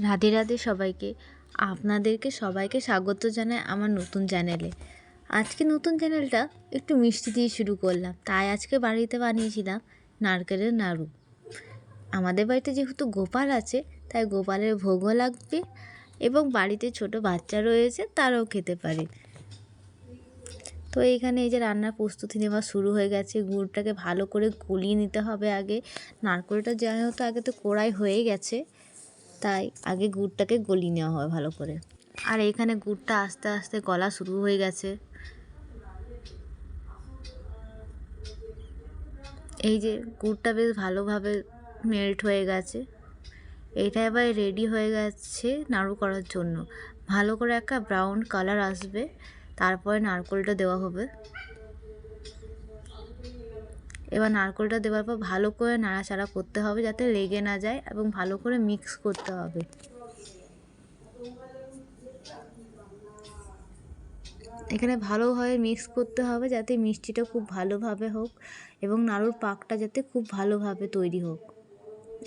রাধে রাধে সবাইকে। আপনাদেরকে সবাইকে স্বাগত জানাই আমার নতুন চ্যানেলে। আজকে নতুন চ্যানেলটা একটু মিষ্টি দিয়ে শুরু করলাম, তাই আজকে বাড়িতে বানিয়েছিলাম নারকেলের নাড়ু। আমাদের বাড়িতে যেহেতু গোপাল আছে, তাই গোপালের ভোগও লাগবে এবং বাড়িতে ছোট বাচ্চা রয়েছে, তারাও খেতে পারে। তো এইখানে এই যে রান্নার প্রস্তুতি নেওয়া শুরু হয়ে গেছে। গুড়টাকে ভালো করে গলিয়ে নিতে হবে আগে। নারকেলটা যেহেতু আগে তো কোড়াই হয়ে গেছে, তাই আগে গুড়টাকে গলিয়ে নেওয়া হয় ভালো করে। আর এখানে গুড়টা আস্তে আস্তে গলা শুরু হয়ে গেছে। এই যে গুড়টা বেশ ভালোভাবে মেল্ট হয়ে গেছে। এটা এবার রেডি হয়ে গেছে নাড়ু করার জন্য। ভালো করে একটা ব্রাউন কালার আসবে, তারপরে নারকেলটা দেওয়া হবে। এবার নারকেলটা দেওয়ার পর ভালো করে নাড়াচাড়া করতে হবে যাতে লেগে না যায়, এবং ভালো করে মিক্স করতে হবে। এখানে ভালোভাবে মিক্স করতে হবে যাতে মিষ্টিটা খুব ভালোভাবে হোক এবং নাড়ুর পাকটা যাতে খুব ভালোভাবে তৈরি হোক।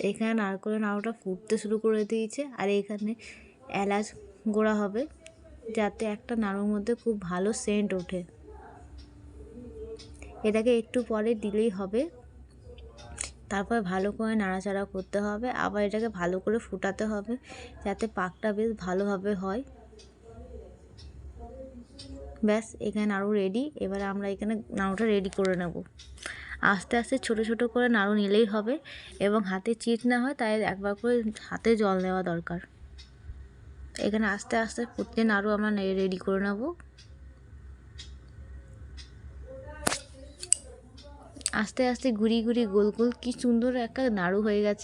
এখানে নারকেলের নাড়ুটা ফুটতে শুরু করে দিয়েছে, আর এখানে এলাচ গোড়া হবে যাতে একটা নাড়ুর মধ্যে খুব ভালো সেন্ট ওঠে। এটাকে একটু পরে দিলেই হবে। তারপর ভালো করে নাড়াচাড়া করতে হবে, আবার এটাকে ভালো করে ফুটাতে হবে যাতে পাকটা বেশ ভালোভাবে হয়। ব্যাস, এখানে নাড়ু রেডি। এবার আমরা এখানে নাড়ুটা রেডি করে নেব। আস্তে আস্তে ছোট ছোট করে নাড়ু নিলেই হবে, এবং হাতে চিট না হয় তাই একবার করে হাতে জল দেওয়া দরকার। এখানে আস্তে আস্তে প্রত্যেক নাড়ু আমরা রেডি করে নেব। আস্তে আস্তে ঘুরিয়ে ঘুরিয়ে গোল গোল কি সুন্দর একটা নাড়ু হয়ে গেছে।